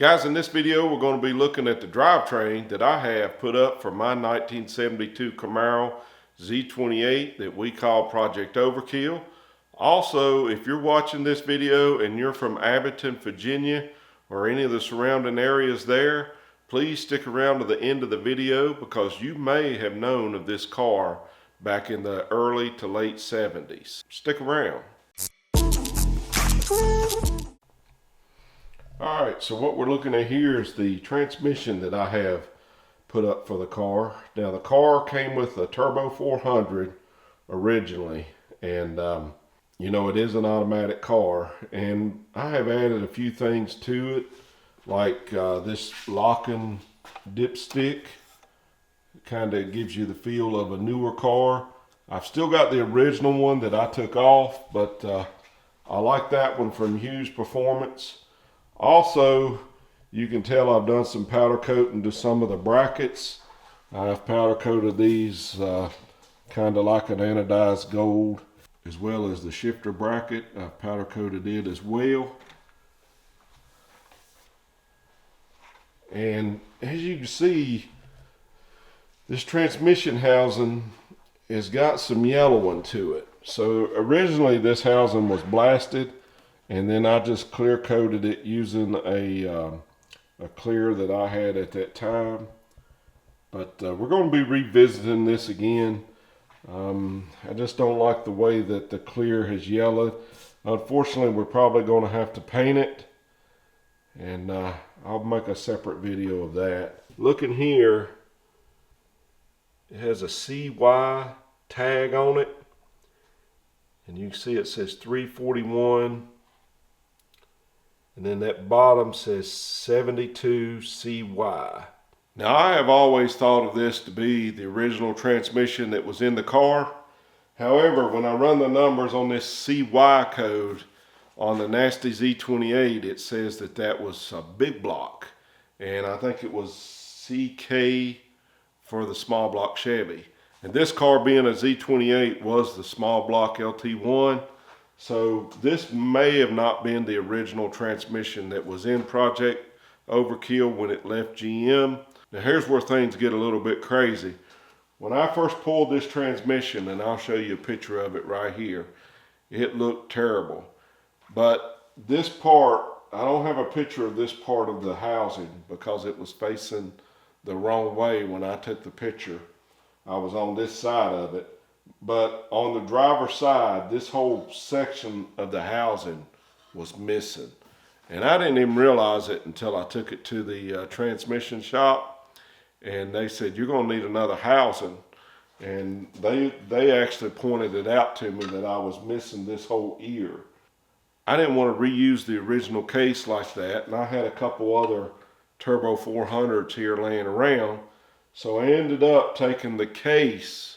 Guys, in this video, we're going to be looking at the drivetrain that I have put up for my 1972 Camaro Z28 that we call Project OverKill. Also, if you're watching this video and you're from Abington, Virginia, or any of the surrounding areas there, please stick around to the end of the video because you may have known of this car back in the early to late 70s. Stick around. Alright, so what we're looking at here is the transmission that I have put up for the car. Now the car came with a Turbo 400 originally, and you know, it is an automatic car, and I have added a few things to it, like this locking dipstick. It kind of gives you the feel of a newer car. I've still got the original one that I took off, but I like that one from Hughes Performance. Also, you can tell I've done some powder coating to some of the brackets. I've powder coated these kind of like an anodized gold, as well as the shifter bracket. I've powder coated it as well. And as you can see, this transmission housing has got some yellowing to it. So originally this housing was blasted, and then I just clear coated it using a clear that I had at that time. But we're going to be revisiting this again. I just don't like the way that the clear has yellowed. Unfortunately, we're probably going to have to paint it, and I'll make a separate video of that. Looking here, it has a CY tag on it, and you can see it says 341. And then that bottom says 72 CY. Now I have always thought of this to be the original transmission that was in the car. However, when I run the numbers on this CY code on the nasty Z28, it says that that was a big block. And I think it was CK for the small block Chevy. And this car being a Z28 was the small block LT1. So this may have not been the original transmission that was in Project OverKill when it left GM. Now here's where things get a little bit crazy. When I first pulled this transmission, and I'll show you a picture of it right here, it looked terrible. But this part, I don't have a picture of this part of the housing because it was facing the wrong way when I took the picture. I was on this side of it. But on the driver's side, this whole section of the housing was missing. And I didn't even realize it until I took it to the transmission shop. And they said, you're going to need another housing. And they actually pointed it out to me that I was missing this whole ear. I didn't want to reuse the original case like that. And I had a couple other Turbo 400s here laying around. So I ended up taking the case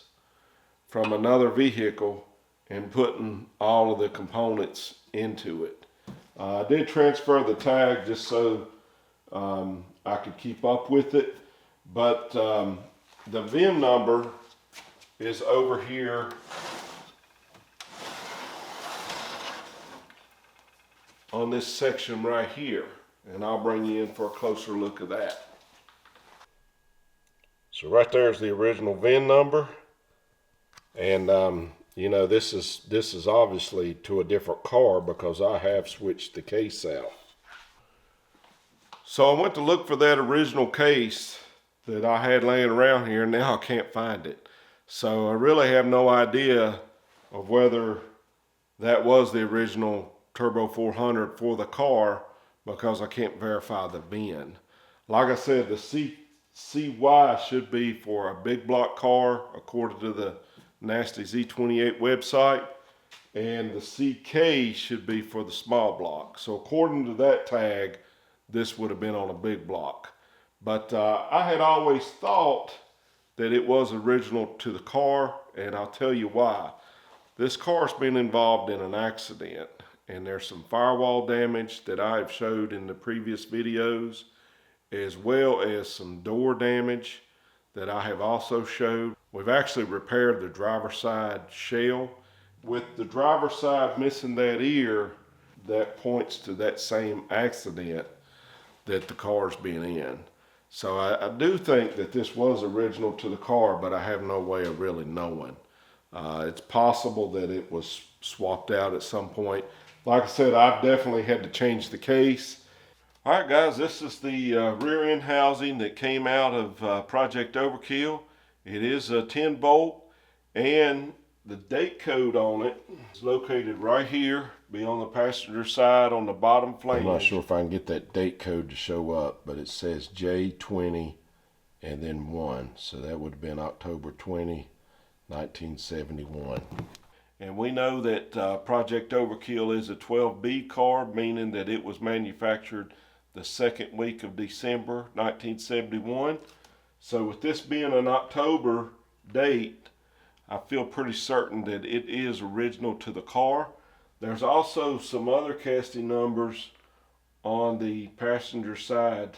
from another vehicle and putting all of the components into it. I did transfer the tag just so I could keep up with it, but the VIN number is over here on this section right here, and I'll bring you in for a closer look at that. So right there is the original VIN number. And you know, this is obviously to a different car because I have switched the case out. So I went to look for that original case that I had laying around here, and now I can't find it. So I really have no idea of whether that was the original Turbo 400 for the car because I can't verify the VIN. Like I said, the CY should be for a big block car according to the nasty Z28 website, and the CK should be for the small block. So according to that tag, this would have been on a big block. But I had always thought that it was original to the car, and I'll tell you why. This car's been involved in an accident, and there's some firewall damage that I've showed in the previous videos, as well as some door damage that I have also showed. We've actually repaired the driver's side shell. With the driver's side missing that ear, that points to that same accident. that the car's been in. So I do think that this was original to the car, but I have no way of really knowing. It's possible that it was swapped out at some point. Like I said, I've definitely had to change the case. All right, guys, this is the rear end housing that came out of Project OverKill. It is a 10 bolt, and the date code on it is located right here, be on the passenger side on the bottom flange. I'm not sure if I can get that date code to show up, but it says J20 and then 1. So that would have been October 20, 1971. And we know that Project OverKill is a 12B car, meaning that it was manufactured the second week of December 1971. So with this being an October date, I feel pretty certain that it is original to the car. There's also some other casting numbers on the passenger side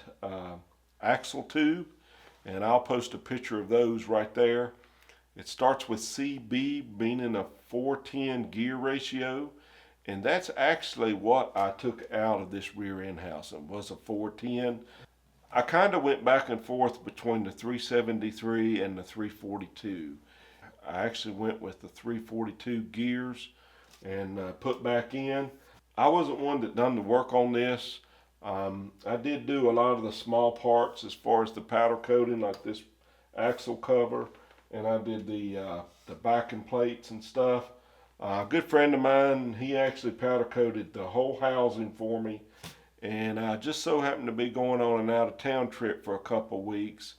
axle tube, and I'll post a picture of those right there. It starts with CB, meaning a 4:10 gear ratio, and that's actually what I took out of this rear end housing, was a 4:10. I kind of went back and forth between the 373 and the 342. I actually went with the 342 gears and put back in. I wasn't one that done the work on this. I did do a lot of the small parts as far as the powder coating, like this axle cover, and I did the backing plates and stuff. A good friend of mine, he actually powder coated the whole housing for me, and I just so happened to be going on an out of town trip for a couple weeks,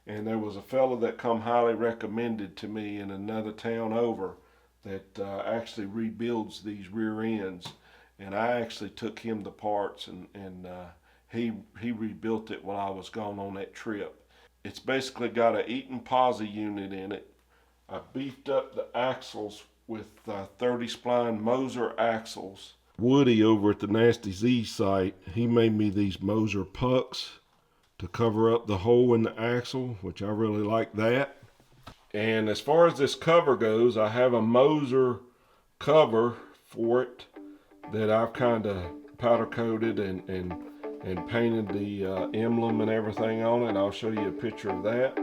and there was a fellow that come highly recommended to me in another town over that actually rebuilds these rear ends, and I actually took him the parts, and he rebuilt it while I was gone on that trip. It's basically got a Eaton posi unit in it. I beefed up the axles with 30 spline Moser axles. Woody over at the Nasty Z site, he made me these Moser pucks to cover up the hole in the axle, which I really like that. And as far as this cover goes, I have a Moser cover for it that I've kind of powder coated and painted the emblem and everything on it. I'll show you a picture of that.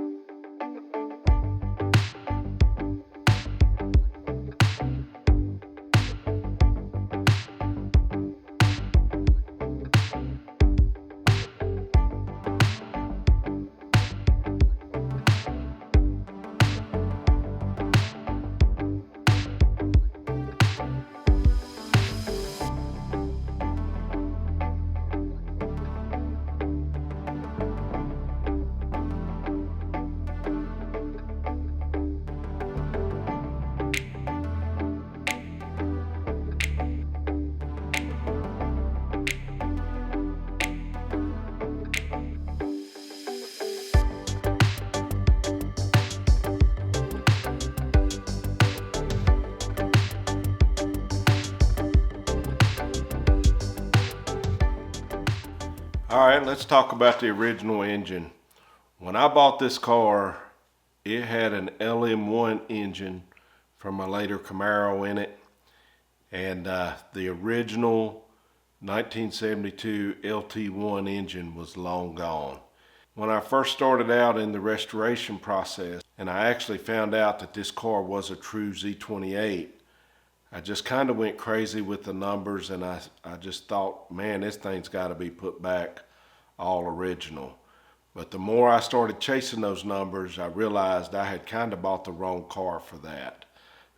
All right, let's talk about the original engine. When I bought this car, it had an LM1 engine from a later Camaro in it, and the original 1972 LT1 engine was long gone. When I first started out in the restoration process, and I actually found out that this car was a true Z28, I just kind of went crazy with the numbers, and I just thought, man, this thing's got to be put back all original. But the more I started chasing those numbers, I realized I had kind of bought the wrong car for that.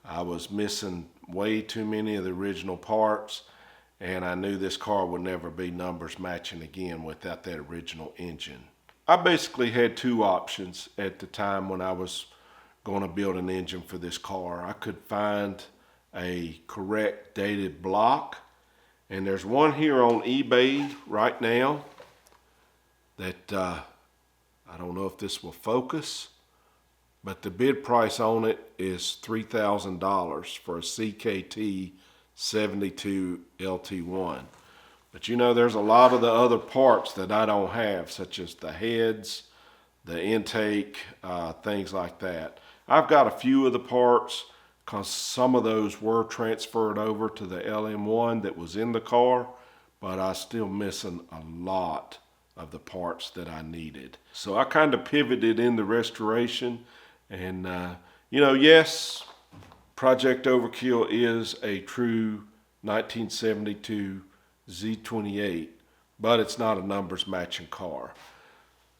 I was missing way too many of the original parts, and I knew this car would never be numbers matching again without that original engine. I basically had two options at the time when I was going to build an engine for this car. I could find a correct dated block, and there's one here on eBay right now that I don't know if this will focus, but the bid price on it is $3,000 for a CKT 72 LT1. But you know, there's a lot of the other parts that I don't have, such as the heads, the intake, things like that. I've got a few of the parts because some of those were transferred over to the LM1 that was in the car, but I'm still missing a lot of the parts that I needed. So I kind of pivoted in the restoration, and yes, Project OverKill is a true 1972 Z28, but it's not a numbers matching car.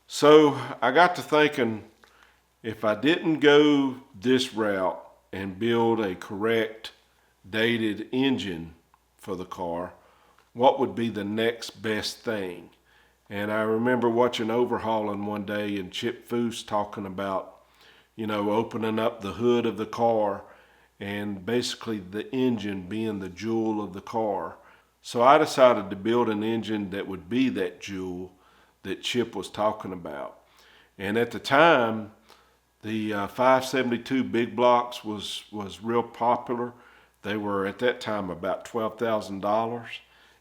So I got to thinking, if I didn't go this route and build a correct dated engine for the car, what would be the next best thing? And I remember watching Overhauling one day and Chip Foose talking about, opening up the hood of the car and basically the engine being the jewel of the car. So I decided to build an engine that would be that jewel that Chip was talking about. And at the time, the 572 big blocks was real popular. They were at that time about $12,000,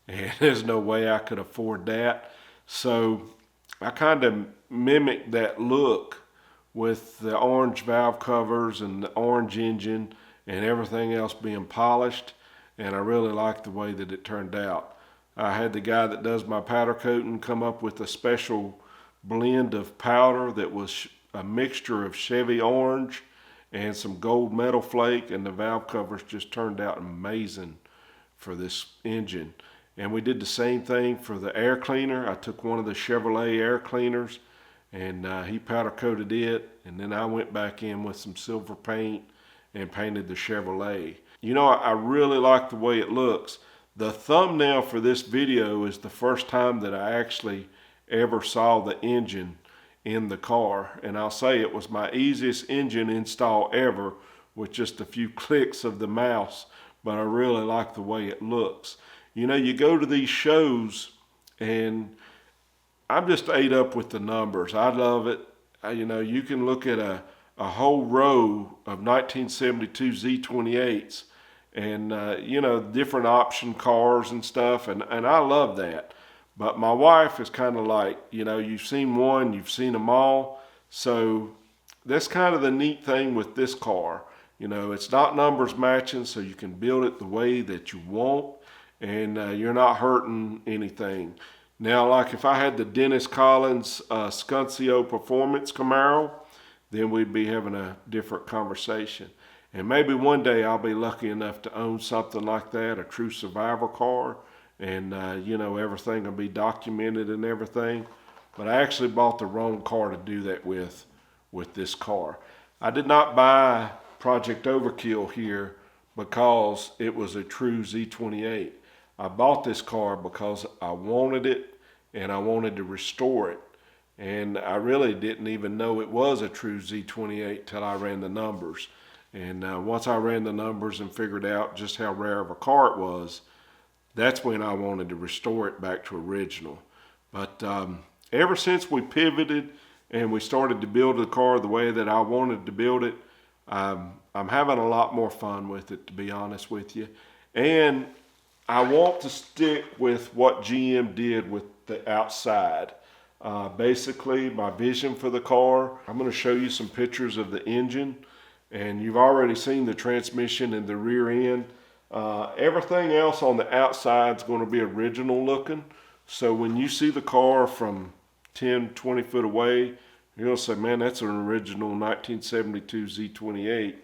and there's no way I could afford that. So I kind of mimicked that look with the orange valve covers and the orange engine and everything else being polished, and I really liked the way that it turned out. I had the guy that does my powder coating come up with a special blend of powder that was a mixture of Chevy orange and some gold metal flake, and the valve covers just turned out amazing for this engine. And we did the same thing for the air cleaner. I took one of the Chevrolet air cleaners and he powder coated it, and then I went back in with some silver paint and painted the Chevrolet. I really like the way it looks. The thumbnail for this video is the first time that I actually ever saw the engine in the car, and I'll say it was my easiest engine install ever with just a few clicks of the mouse, but I really like the way it looks. You go to these shows and I'm just ate up with the numbers. I love it. You can look at a whole row of 1972 Z28s and different option cars and stuff, and I love that. But my wife is kind of like, you've seen one, you've seen them all. So that's kind of the neat thing with this car. It's not numbers matching, so you can build it the way that you want, and you're not hurting anything. Now, like if I had the Dennis Collins Scuncio Performance Camaro, then we'd be having a different conversation. And maybe one day I'll be lucky enough to own something like that, a true survivor car, and everything will be documented and everything. But I actually bought the wrong car to do that with this car. I did not buy Project OverKill here because it was a true Z28. I bought this car because I wanted it and I wanted to restore it. And I really didn't even know it was a true Z28 till I ran the numbers. And once I ran the numbers and figured out just how rare of a car it was, that's when I wanted to restore it back to original. But ever since we pivoted and we started to build the car the way that I wanted to build it, I'm having a lot more fun with it, to be honest with you. And I want to stick with what GM did with the outside. Basically, my vision for the car, I'm going to show you some pictures of the engine, and you've already seen the transmission and the rear end. Everything else on the outside is going to be original looking. So when you see the car from 10, 20 foot away, you're going to say, man, that's an original 1972 Z28.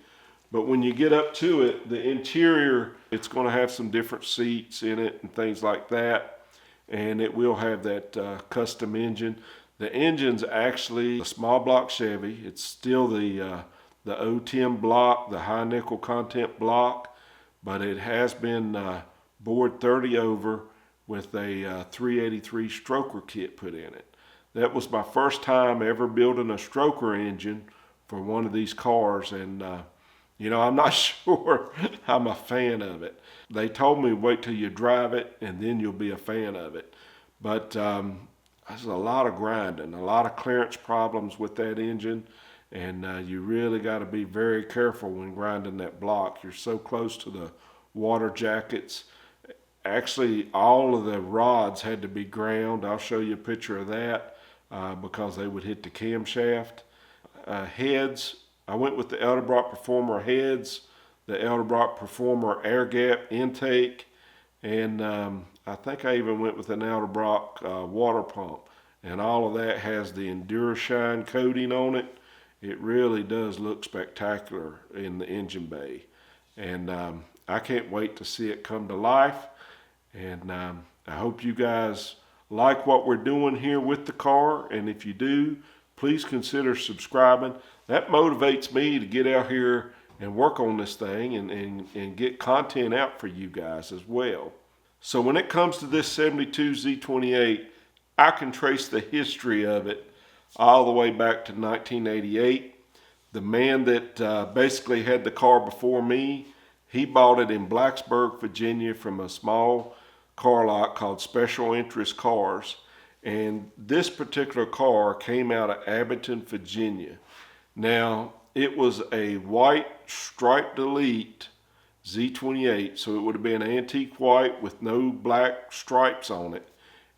But when you get up to it, the interior, it's going to have some different seats in it and things like that. And it will have that custom engine. The engine's actually a small block Chevy. It's still the 010 block, the high nickel content block, but it has been bored 30 over with a 383 stroker kit put in it. That was my first time ever building a stroker engine for one of these cars, and I'm not sure I'm a fan of it. They told me wait till you drive it and then you'll be a fan of it. But there's a lot of grinding, a lot of clearance problems with that engine, and you really got to be very careful when grinding that block. You're so close to the water jackets. Actually, all of the rods had to be ground. I'll show you a picture of that because they would hit the camshaft. Heads, I went with the Edelbrock Performer heads, the Edelbrock Performer air gap intake, and I think I even went with an Edelbrock water pump. and all of that has the EnduroShine coating on it. It really does look spectacular in the engine bay. And I can't wait to see it come to life. And I hope you guys like what we're doing here with the car. And if you do, please consider subscribing. That motivates me to get out here and work on this thing and get content out for you guys as well. So when it comes to this 72 Z28, I can trace the history of it all the way back to 1988. The man that basically had the car before me, he bought it in Blacksburg, Virginia from a small car lot called Special Interest Cars. And this particular car came out of Abington, Virginia. Now, it was a white striped Elite Z28, so it would have been antique white with no black stripes on it.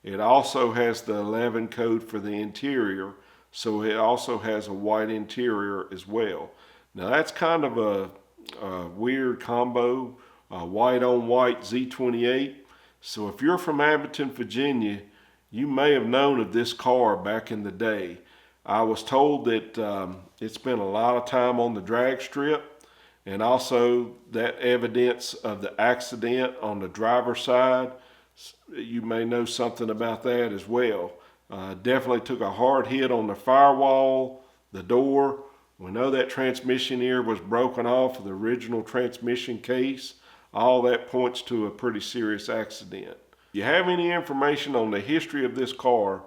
It also has the 11 code for the interior, so it also has a white interior as well. Now that's kind of a weird combo, white on white Z28. So if you're from Abington, Virginia, you may have known of this car back in the day. I was told that it spent a lot of time on the drag strip, and also that evidence of the accident on the driver's side. You may know something about that as well. Definitely took a hard hit on the firewall, the door. We know that transmission ear was broken off of the original transmission case. All that points to a pretty serious accident. If you have any information on the history of this car,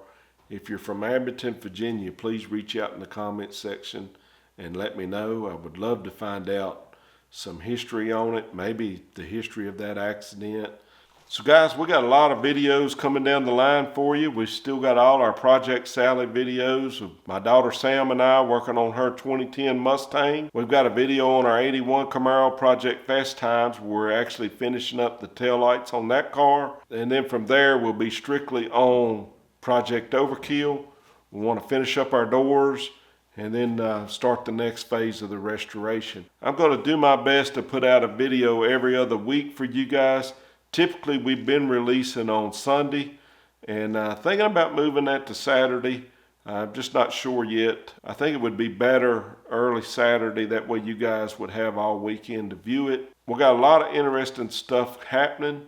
if you're from Abington, Virginia, please reach out in the comments section and let me know. I would love to find out some history on it, maybe the history of that accident. So guys, we got a lot of videos coming down the line for you. We've still got all our Project Sally videos of my daughter Sam and I working on her 2010 Mustang. We've got a video on our 81 Camaro Project Fast Times. We're actually finishing up the taillights on that car. And then from there, we'll be strictly on Project OverKill. We want to finish up our doors and then start the next phase of the restoration. I'm going to do my best to put out a video every other week for you guys. Typically, we've been releasing on Sunday, and thinking about moving that to Saturday. I'm just not sure yet. I think it would be better early Saturday. That way you guys would have all weekend to view it. We've got a lot of interesting stuff happening,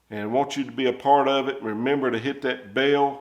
and want you to be a part of it. Remember to hit that bell